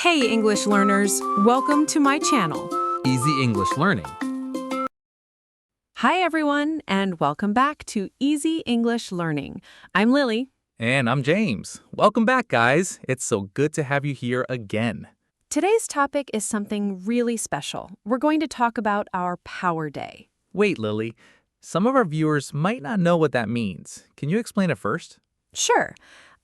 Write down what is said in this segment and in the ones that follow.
Hey, English learners! Welcome to my channel. Easy English Learning. Hi, everyone, and welcome back to Easy English Learning. I'm Lily. And I'm James. Welcome back, guys. It's so good to have you here again. Today's topic is something really special. We're going to talk about our Power Day. Wait, Lily. Some of our viewers might not know what that means. Can you explain it first? Sure.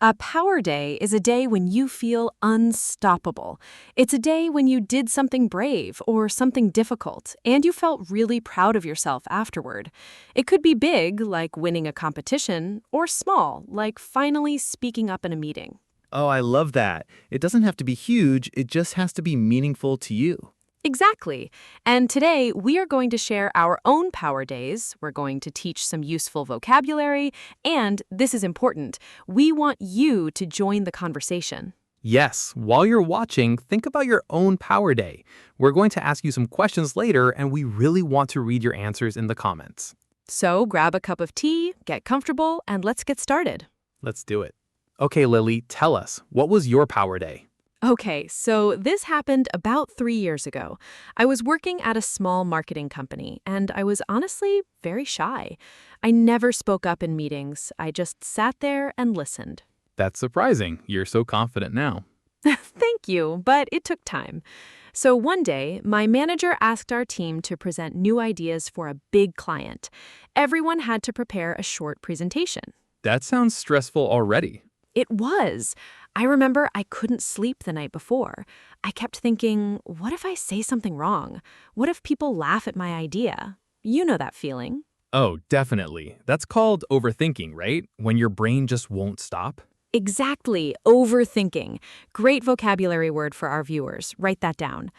A Power Day is a day when you feel unstoppable. It's a day when you did something brave or something difficult, and you felt really proud of yourself afterward. It could be big, like winning a competition, or small, like finally speaking up in a meeting. Oh, I love that. It doesn't have to be huge. It just has to be meaningful to you. Exactly. And today, we are going to share our own Power Days. We're going to teach some useful vocabulary. And this is important. We want you to join the conversation. Yes, while you're watching, think about your own Power Day. We're going to ask you some questions later, and we really want to read your answers in the comments. So grab a cup of tea, get comfortable, and let's get started. Let's do it. Okay, Lily, tell us, what was your Power Day? Okay, so this happened about 3 years ago. I was working at a small marketing company, and I was honestly very shy. I never spoke up in meetings. I just sat there and listened. That's surprising. You're so confident now. Thank you, but it took time. So one day, my manager asked our team to present new ideas for a big client. Everyone had to prepare a short presentation. That sounds stressful already. It was. I remember I couldn't sleep the night before. I kept thinking, what if I say something wrong? What if people laugh at my idea? You know that feeling. Oh, definitely. That's called overthinking, right? When your brain just won't stop. Exactly, overthinking. Great vocabulary word for our viewers. Write that down.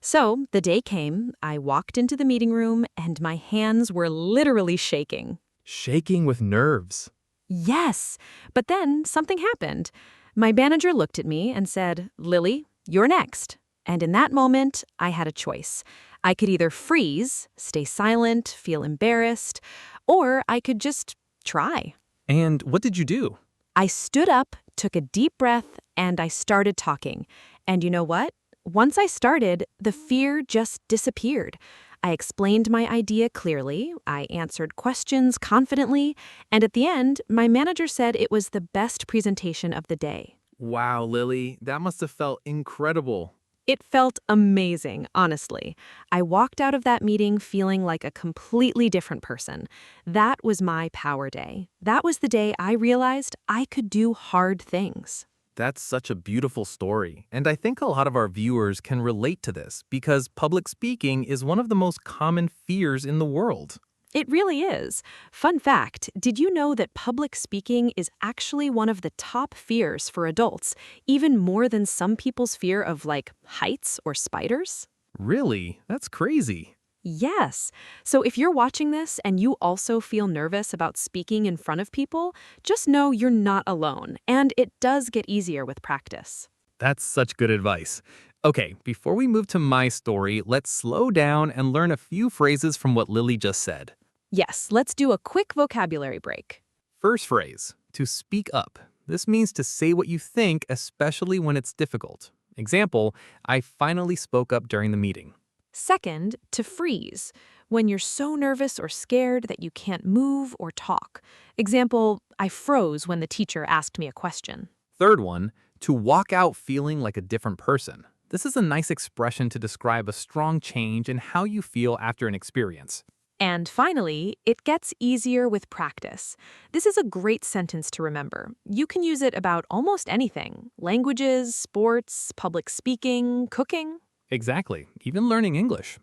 So the day came, I walked into the meeting room, and my hands were literally shaking. Shaking with nerves. Yes, but then something happened. My manager looked at me and said, "Lily, you're next." And in that moment, I had a choice. I could either freeze, stay silent, feel embarrassed, or I could just try. And what did you do? I stood up, took a deep breath, and I started talking. And you know what? Once I started, the fear just disappeared. I explained my idea clearly, I answered questions confidently, and at the end, my manager said it was the best presentation of the day. Wow, Lily, that must have felt incredible. It felt amazing, honestly. I walked out of that meeting feeling like a completely different person. That was my Power Day. That was the day I realized I could do hard things. That's such a beautiful story, and I think a lot of our viewers can relate to this because public speaking is one of the most common fears in the world. It really is. Fun fact, did you know that public speaking is actually one of the top fears for adults, even more than some people's fear of, like, heights or spiders? Really? That's crazy. Yes. So if you're watching this and you also feel nervous about speaking in front of people, just know you're not alone, and it does get easier with practice. That's such good advice. Okay, before we move to my story, let's slow down and learn a few phrases from what Lily just said. Yes, let's do a quick vocabulary break. First phrase, to speak up. This means to say what you think, especially when it's difficult. Example, I finally spoke up during the meeting. Second, to freeze, when you're so nervous or scared that you can't move or talk. Example, I froze when the teacher asked me a question. Third one, to walk out feeling like a different person. This is a nice expression to describe a strong change in how you feel after an experience. And finally, it gets easier with practice. This is a great sentence to remember. You can use it about almost anything: languages, sports, public speaking, cooking. Exactly, even learning English.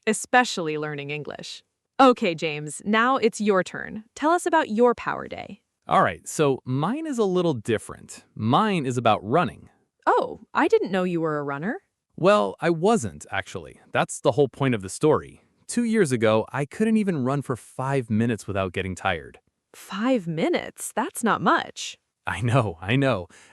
Especially learning English. Okay, James, now it's your turn. Tell us about your Power Day. All right, so mine is a little different. Mine is about running. Oh, I didn't know you were a runner. Well, I wasn't, actually. That's the whole point of the story. 2 years ago, I couldn't even run for 5 minutes without getting tired. 5 minutes? That's not much. I know.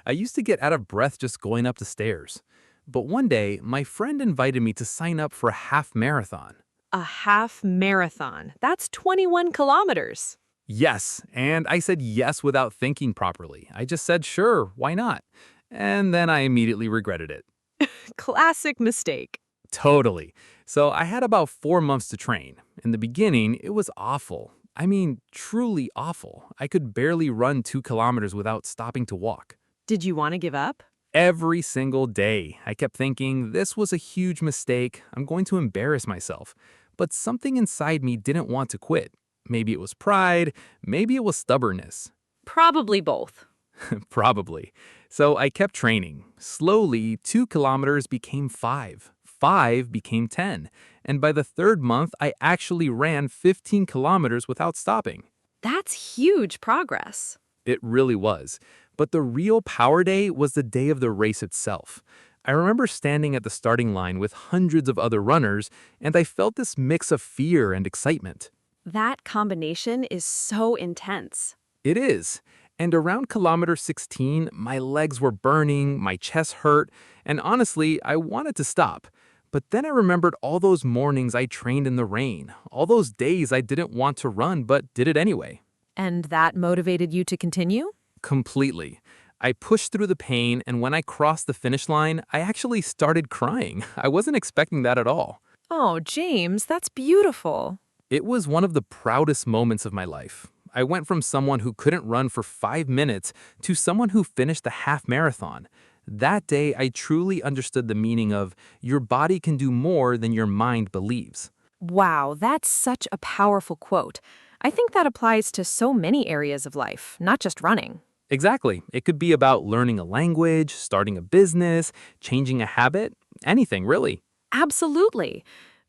I used to get out of breath just going up the stairs. But one day, my friend invited me to sign up for a half marathon. A half marathon. That's 21 kilometers. Yes, and I said yes without thinking properly. I just said, sure, why not? And then I immediately regretted it. Classic mistake. Totally. So I had about 4 months to train. In the beginning, it was awful. I mean, truly awful. I could barely run 2 kilometers without stopping to walk. Did you want to give up? Every single day, I kept thinking, this was a huge mistake. I'm going to embarrass myself. But something inside me didn't want to quit. Maybe it was pride, maybe it was stubbornness. Probably both. Probably. So I kept training. Slowly, 2 kilometers became 5. 5 became 10. And by the third month, I actually ran 15 kilometers without stopping. That's huge progress. It really was. But the real power day was the day of the race itself. I remember standing at the starting line with hundreds of other runners, and I felt this mix of fear and excitement. That combination is so intense. It is. And around kilometer 16, my legs were burning, my chest hurt, and honestly, I wanted to stop. But then I remembered all those mornings I trained in the rain, all those days I didn't want to run but did it anyway. And that motivated you to continue? Completely. I pushed through the pain, and when I crossed the finish line, I actually started crying. I wasn't expecting that at all. Oh, James, that's beautiful. It was one of the proudest moments of my life. I went from someone who couldn't run for 5 minutes to someone who finished the half marathon. That day, I truly understood the meaning of your body can do more than your mind believes. Wow, that's such a powerful quote. I think that applies to so many areas of life, not just running. Exactly. It could be about learning a language, starting a business, changing a habit, anything really. Absolutely.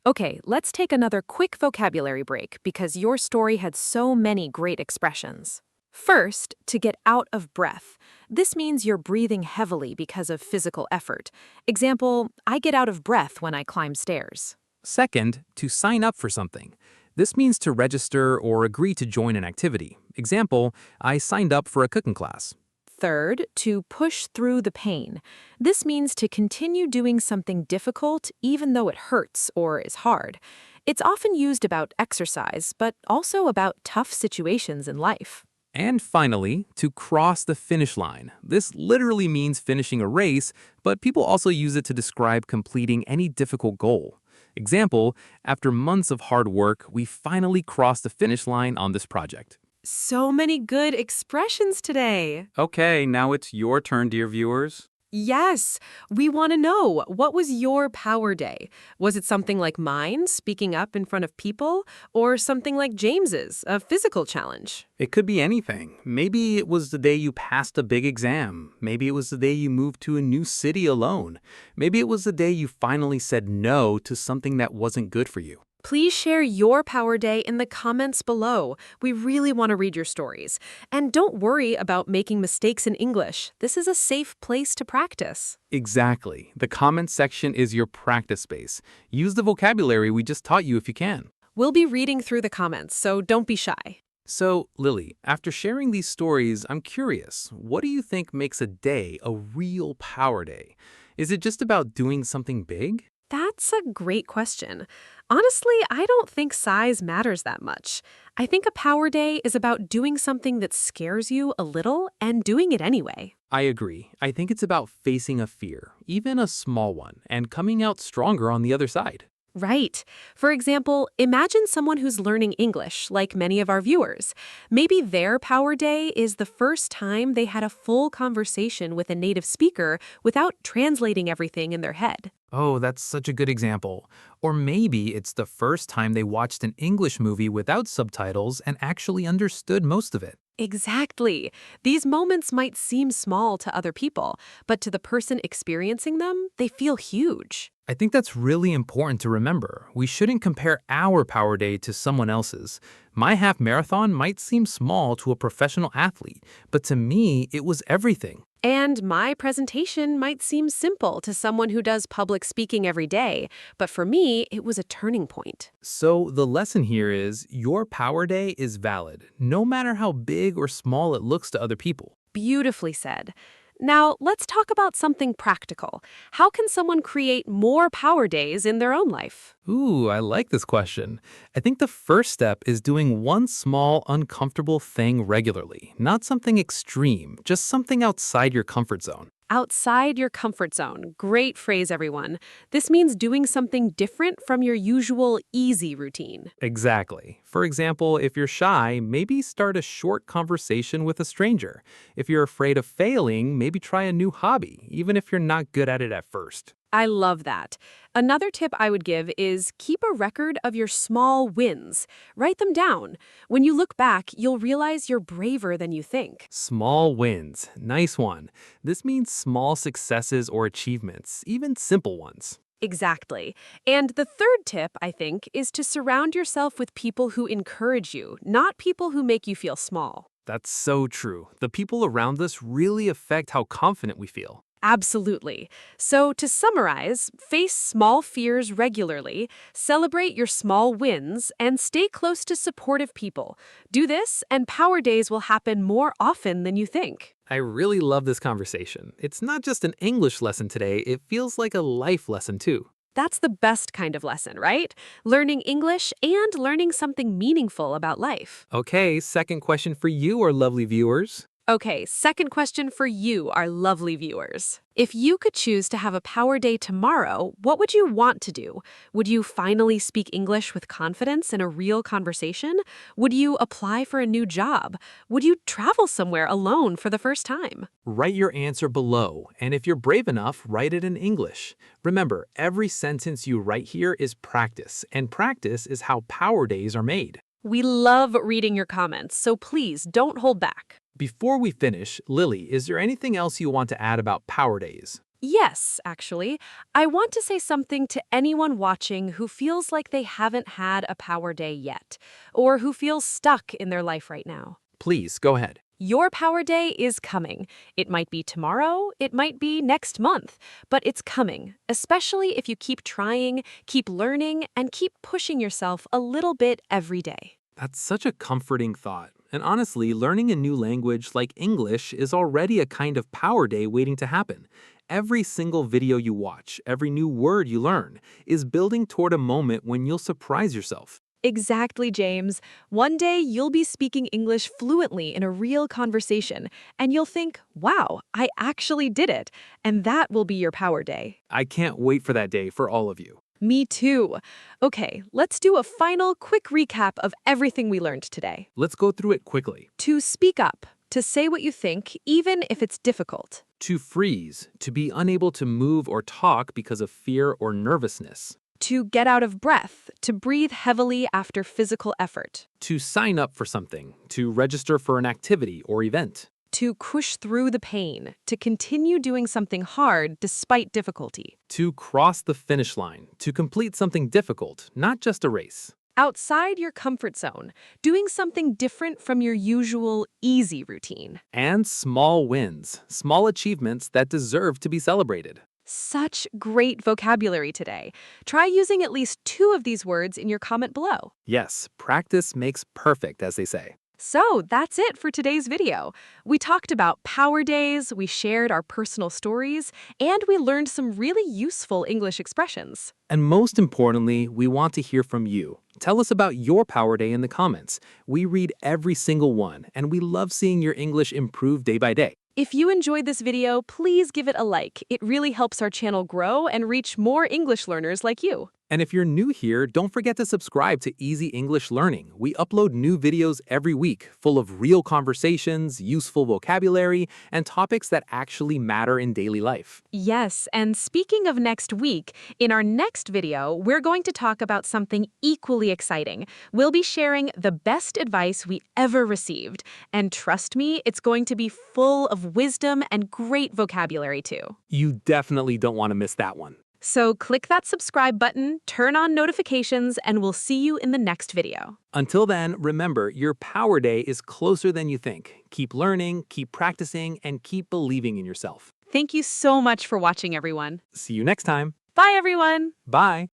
Okay, let's take another quick vocabulary break because your story had so many great expressions. First, to get out of breath. This means you're breathing heavily because of physical effort. Example, I get out of breath when I climb stairs. Second, to sign up for something. This means to register or agree to join an activity. Example, I signed up for a cooking class. Third, to push through the pain. This means to continue doing something difficult even though it hurts or is hard. It's often used about exercise, but also about tough situations in life. And finally, to cross the finish line. This literally means finishing a race, but people also use it to describe completing any difficult goal. Example, after months of hard work, we finally crossed the finish line on this project. So many good expressions today. Okay, now it's your turn, dear viewers. Yes, we want to know, what was your power day? Was it something like mine, speaking up in front of people, or something like James's, a physical challenge? It could be anything. Maybe it was the day you passed a big exam. Maybe it was the day you moved to a new city alone. Maybe it was the day you finally said no to something that wasn't good for you. Please share your power day in the comments below. We really want to read your stories. And don't worry about making mistakes in English. This is a safe place to practice. Exactly. The comment section is your practice space. Use the vocabulary we just taught you if you can. We'll be reading through the comments, so don't be shy. So, Lily, after sharing these stories, I'm curious, what do you think makes a day a real power day? Is it just about doing something big? That's a great question. Honestly, I don't think size matters that much. I think a power day is about doing something that scares you a little and doing it anyway. I agree. I think it's about facing a fear, even a small one, and coming out stronger on the other side. Right. For example, imagine someone who's learning English, like many of our viewers. Maybe their power day is the first time they had a full conversation with a native speaker without translating everything in their head. Oh, that's such a good example. Or maybe it's the first time they watched an English movie without subtitles and actually understood most of it. Exactly. These moments might seem small to other people, but to the person experiencing them, they feel huge. I think that's really important to remember. We shouldn't compare our power day to someone else's. My half marathon might seem small to a professional athlete, but to me, it was everything. And my presentation might seem simple to someone who does public speaking every day, but for me, it was a turning point. So the lesson here is your power day is valid, no matter how big or small it looks to other people. Beautifully said. Now, let's talk about something practical. How can someone create more power days in their own life? Ooh, I like this question. I think the first step is doing one small, uncomfortable thing regularly, not something extreme, just something outside your comfort zone. Outside your comfort zone. Great phrase, everyone. This means doing something different from your usual easy routine. Exactly. For example, if you're shy, maybe start a short conversation with a stranger. If you're afraid of failing, maybe try a new hobby, even if you're not good at it at first. I love that. Another tip I would give is keep a record of your small wins. Write them down. When you look back, you'll realize you're braver than you think. Small wins. Nice one. This means small successes or achievements, even simple ones. Exactly. And the third tip, I think, is to surround yourself with people who encourage you, not people who make you feel small. That's so true. The people around us really affect how confident we feel. Absolutely. So, to summarize, face small fears regularly, celebrate your small wins, and stay close to supportive people. Do this, and Power Days will happen more often than you think. I really love this conversation. It's not just an English lesson today, it feels like a life lesson too. That's the best kind of lesson, right? Learning English and learning something meaningful about life. Okay, second question for you, our lovely viewers. Okay, second question for you, our lovely viewers. If you could choose to have a Power Day tomorrow, what would you want to do? Would you finally speak English with confidence in a real conversation? Would you apply for a new job? Would you travel somewhere alone for the first time? Write your answer below, and if you're brave enough, write it in English. Remember, every sentence you write here is practice, and practice is how Power Days are made. We love reading your comments, so please don't hold back. Before we finish, Lily, is there anything else you want to add about Power Days? Yes, actually. I want to say something to anyone watching who feels like they haven't had a Power Day yet, or who feels stuck in their life right now. Please, go ahead. Your Power Day is coming. It might be tomorrow, it might be next month, but it's coming, especially if you keep trying, keep learning, and keep pushing yourself a little bit every day. That's such a comforting thought. And honestly, learning a new language like English is already a kind of Power Day waiting to happen. Every single video you watch, every new word you learn, is building toward a moment when you'll surprise yourself. Exactly, James. One day you'll be speaking English fluently in a real conversation, and you'll think, wow, I actually did it. And that will be your Power Day. I can't wait for that day for all of you. Me too. Okay, let's do a final quick recap of everything we learned today. Let's go through it quickly. To speak up, to say what you think, even if it's difficult. To freeze, to be unable to move or talk because of fear or nervousness. To get out of breath, to breathe heavily after physical effort. To sign up for something, to register for an activity or event. To push through the pain, to continue doing something hard despite difficulty. To cross the finish line, to complete something difficult, not just a race. Outside your comfort zone, doing something different from your usual easy routine. And small wins, small achievements that deserve to be celebrated. Such great vocabulary today. Try using at least 2 of these words in your comment below. Yes, practice makes perfect, as they say. So that's it for today's video. We talked about Power Days, we shared our personal stories, and we learned some really useful English expressions. And most importantly, we want to hear from you. Tell us about your Power Day in the comments. We read every single one, and we love seeing your English improve day by day. If you enjoyed this video, please give it a like. It really helps our channel grow and reach more English learners like you. And if you're new here, don't forget to subscribe to Easy English Learning. We upload new videos every week, full of real conversations, useful vocabulary, and topics that actually matter in daily life. Yes, and speaking of next week, in our next video, we're going to talk about something equally exciting. We'll be sharing the best advice we ever received. And trust me, it's going to be full of wisdom and great vocabulary too. You definitely don't want to miss that one. So click that subscribe button, turn on notifications, and we'll see you in the next video. Until then, remember, your Power Day is closer than you think. Keep learning, keep practicing, and keep believing in yourself. Thank you so much for watching, everyone. See you next time. Bye, everyone. Bye.